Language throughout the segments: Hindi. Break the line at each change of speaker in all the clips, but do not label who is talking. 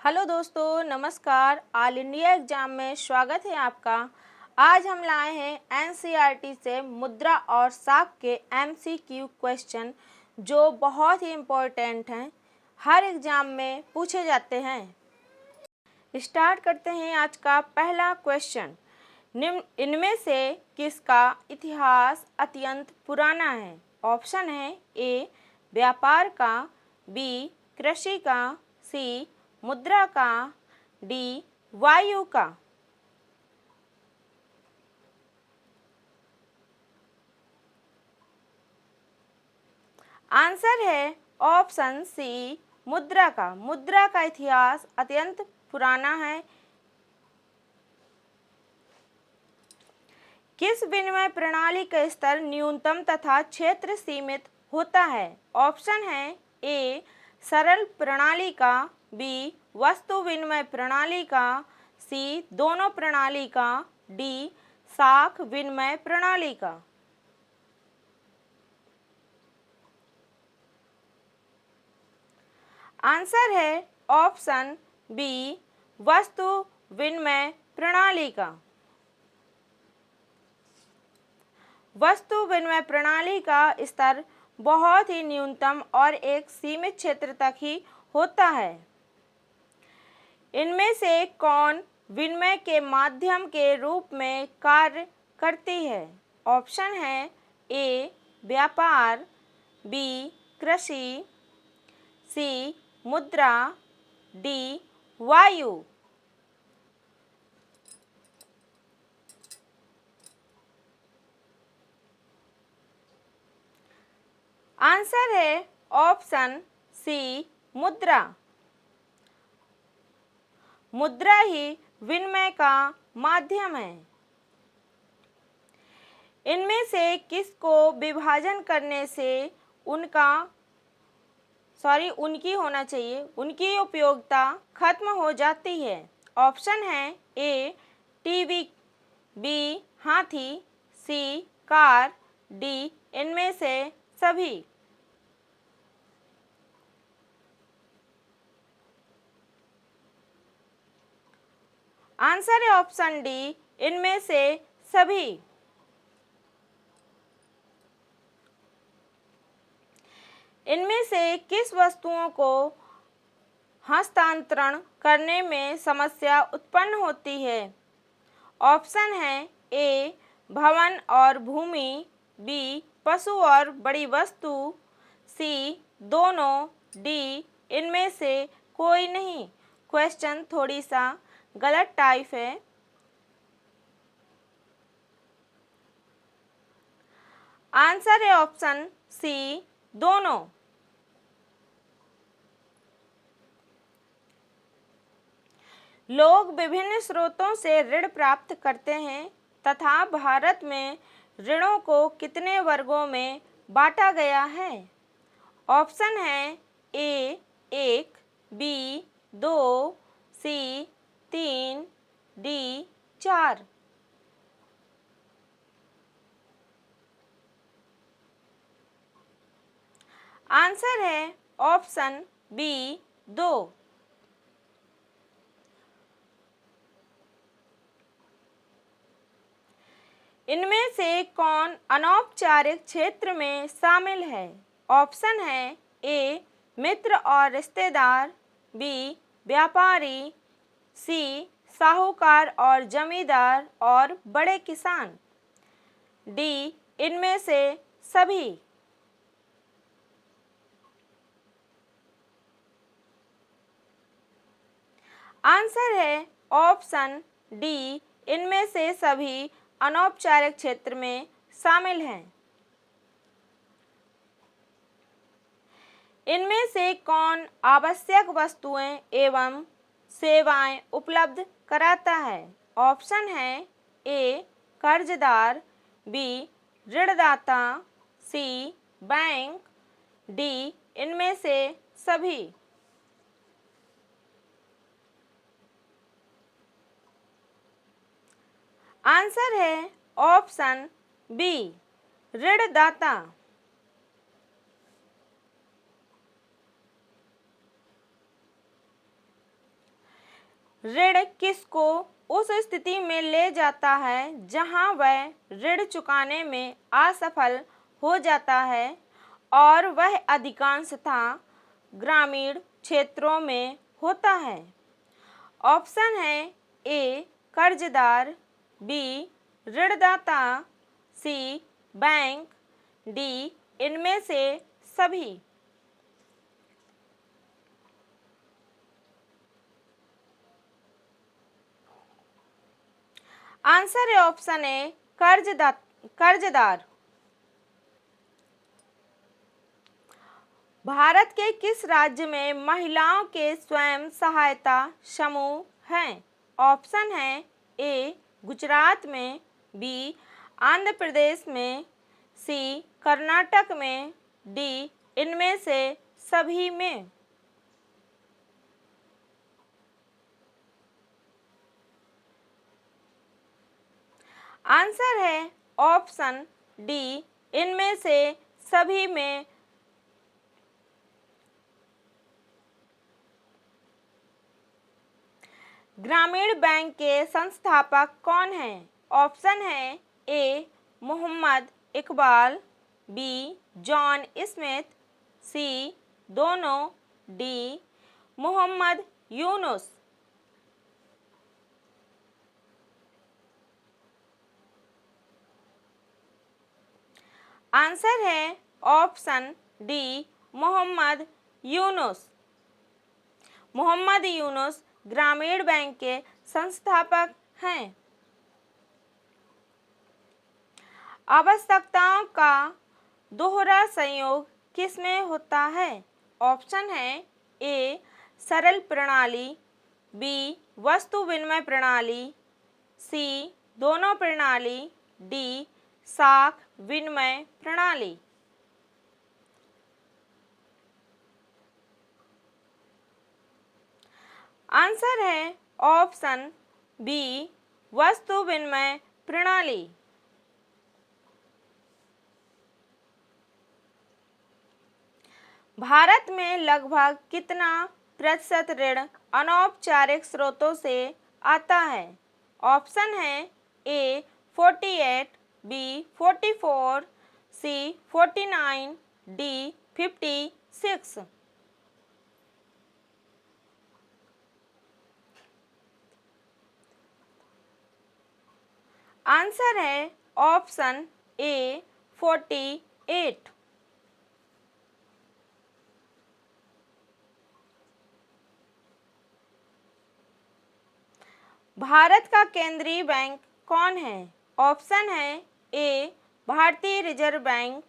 हेलो दोस्तों, नमस्कार। ऑल इंडिया एग्जाम में स्वागत है आपका। आज हम लाए हैं एनसीईआरटी से मुद्रा और साख के एमसीक्यू क्वेश्चन जो बहुत ही इम्पोर्टेंट हैं, हर एग्जाम में पूछे जाते हैं। स्टार्ट करते हैं आज का पहला क्वेश्चन। इनमें से किसका इतिहास अत्यंत पुराना है? ऑप्शन है ए व्यापार का, बी कृषि का, सी मुद्रा का, डी वायु का। आंसर है ऑप्शन सी मुद्रा का। मुद्रा का इतिहास अत्यंत पुराना है। किस विनिमय प्रणाली का स्तर न्यूनतम तथा क्षेत्र सीमित होता है? ऑप्शन है ए सरल प्रणाली का, बी वस्तु विनिमय प्रणाली का, सी दोनों प्रणाली का, डी साख विनिमय प्रणाली का। आंसर है ऑप्शन बी वस्तु विनिमय प्रणाली का। वस्तु विनिमय प्रणाली का स्तर बहुत ही न्यूनतम और एक सीमित क्षेत्र तक ही होता है। इनमें से कौन विनिमय के माध्यम के रूप में कार्य करती है? ऑप्शन है ए व्यापार, बी कृषि, सी मुद्रा, डी वायु। आंसर है ऑप्शन सी मुद्रा। मुद्रा ही विनिमय का माध्यम है। इनमें से किसको विभाजन करने से उनकी उपयोगिता खत्म हो जाती है? ऑप्शन है ए टीवी, बी हाथी, सी कार, डी इनमें से सभी। आंसर है ऑप्शन डी इनमें से सभी। इनमें से किस वस्तुओं को हस्तांतरण करने में समस्या उत्पन्न होती है? ऑप्शन है ए भवन और भूमि, बी पशु और बड़ी वस्तु, सी दोनों, डी इनमें से कोई नहीं। क्वेश्चन थोड़ी सा गलत टाइप है। आंसर है ऑप्शन सी दोनों। लोग विभिन्न स्रोतों से ऋण प्राप्त करते हैं तथा भारत में ऋणों को कितने वर्गों में बांटा गया है? ऑप्शन है ए एक, बी दो, सी तीन, डी चार। आंसर है ऑप्शन बी दो। इनमें से कौन अनौपचारिक क्षेत्र में शामिल है? ऑप्शन है ए मित्र और रिश्तेदार, बी व्यापारी, सी साहूकार और जमींदार और बड़े किसान, डी इनमें से सभी। आंसर है ऑप्शन डी इनमें से सभी अनौपचारिक क्षेत्र में शामिल हैं। इनमें से कौन आवश्यक वस्तुएं एवं सेवाएं उपलब्ध कराता है? ऑप्शन है ए कर्जदार, बी ऋणदाता, सी बैंक, डी इनमें से सभी। आंसर है ऑप्शन बी ऋणदाता। ऋण किसको उस स्थिति में ले जाता है जहां वह ऋण चुकाने में असफल हो जाता है और वह अधिकांशतः ग्रामीण क्षेत्रों में होता है। ऑप्शन है ए कर्जदार, बी ऋणदाता, सी बैंक, डी इनमें से सभी। आंसर है ऑप्शन ए कर्जदार। भारत के किस राज्य में महिलाओं के स्वयं सहायता समूह हैं? ऑप्शन है ए गुजरात में, बी आंध्र प्रदेश में, सी कर्नाटक में, डी इनमें से सभी में। आंसर है ऑप्शन डी इनमें से सभी में। ग्रामीण बैंक के संस्थापक कौन हैं? ऑप्शन है A Mohammad Iqbal, B John Smith, C दोनों, डी मोहम्मद यूनुस। आंसर है option D Mohammad Yunus. Mohammad Yunus Grameen bank के संस्थापक हैं। आवश्यकताओं का दोहरा संयोग किसमें होता है? ऑप्शन है ए सरल प्रणाली, बी वस्तु विनिमय प्रणाली, सी दोनों प्रणाली, डी साख विनिमय प्रणाली। आंसर है ऑप्शन बी वस्तु विनिमय प्रणाली। भारत में लगभग कितना प्रतिशत ऋण अनौपचारिक स्रोतों से आता है? ऑप्शन है A 48, B 44, C 49, D 56। Answer है ऑप्शन ए 48। भारत का केंद्रीय बैंक कौन है? ऑप्शन है ए भारतीय reserve bank,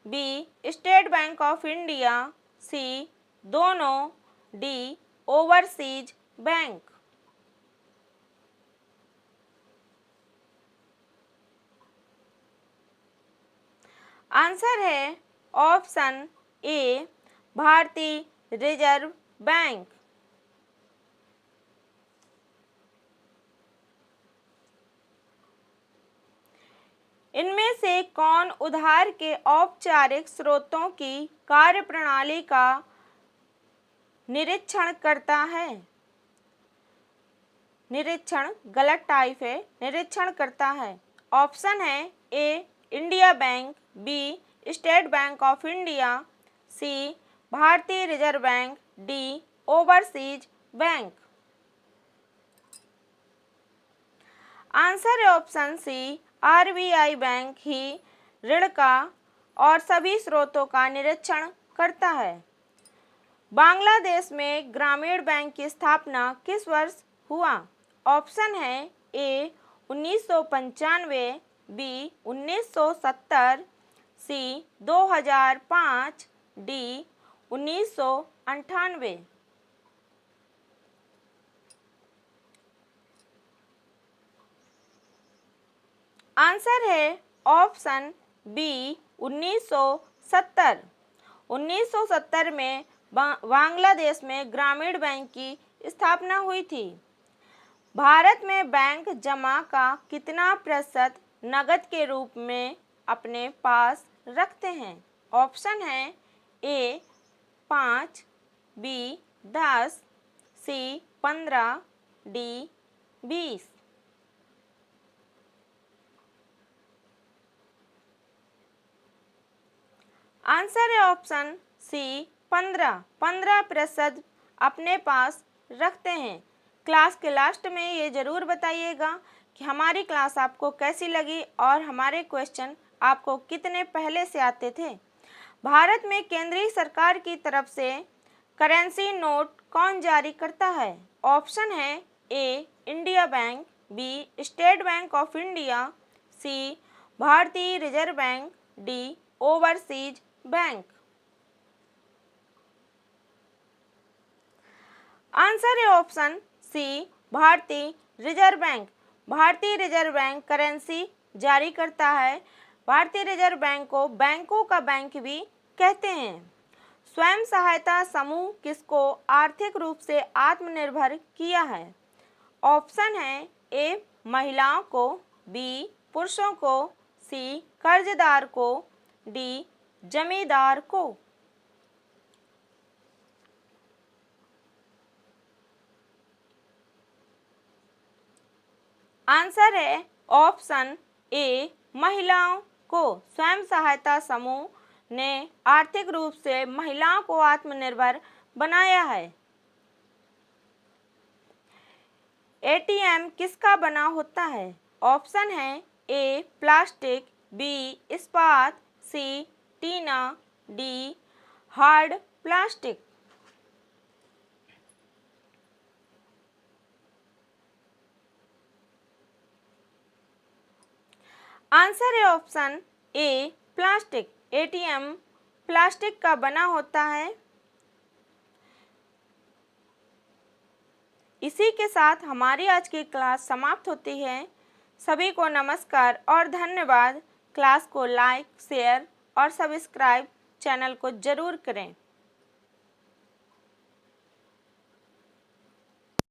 B state bank of India, C दोनों, डी ओवरसीज बैंक। आंसर है ऑप्शन ए भारतीय रिजर्व बैंक। इनमें से कौन उधार के औपचारिक स्रोतों की कार्यप्रणाली का निरीक्षण करता है? निरीक्षण गलत टाइप है, निरीक्षण करता है। ऑप्शन है A India bank, B state bank of India, C भारतीय reserve bank, D overseas bank. Answer है ऑप्शन सी आरबीआई बैंक ही ऋण का और सभी स्रोतों का निरीक्षण करता है। बांग्लादेश में ग्रामीण बैंक की स्थापना किस वर्ष हुआ? ऑप्शन है ए 1995, बी 1970, सी 2005, डी 1998। आंसर है ऑप्शन बी 1970। 1970 में बांग्लादेश में ग्रामीण बैंक की स्थापना हुई थी। भारत में बैंक जमा का कितना प्रतिशत नकद के रूप में अपने पास रखते हैं? ऑप्शन है ए 5, बी 10, सी 15, डी 20। आंसर है ऑप्शन सी 15। 15% अपने पास रखते हैं। क्लास के लास्ट में ये ज़रूर बताइएगा कि हमारी क्लास आपको कैसी लगी और हमारे क्वेश्चन आपको कितने पहले से आते थे। भारत में केंद्रीय सरकार की तरफ से करेंसी नोट कौन जारी करता है? ऑप्शन है A India bank, B state bank of India, C भारतीय reserve bank, D overseas bank. Answer है ऑप्शन सी भारतीय रिजर्व बैंक। भारतीय रिजर्व बैंक करेंसी जारी करता है। भारतीय रिजर्व बैंक को बैंकों का बैंक भी कहते हैं। स्वयं सहायता समूह किसको आर्थिक रूप से आत्मनिर्भर किया है? ऑप्शन है ए महिलाओं को, बी पुरुषों को, सी कर्जदार को, डी जमींदार को। आंसर है ऑप्शन ए महिलाओं को। स्वयं सहायता समूह ने आर्थिक रूप से महिलाओं को आत्मनिर्भर बनाया है। एटीएम किसका बना होता है? ऑप्शन है ए प्लास्टिक, बी इस्पात, सी टीना, डी हार्ड प्लास्टिक। आंसर है ऑप्शन ए प्लास्टिक। एटीएम प्लास्टिक का बना होता है। इसी के साथ हमारी आज की क्लास समाप्त होती है। सभी को नमस्कार और धन्यवाद। क्लास को लाइक, शेयर और सब्सक्राइब चैनल को जरूर करें।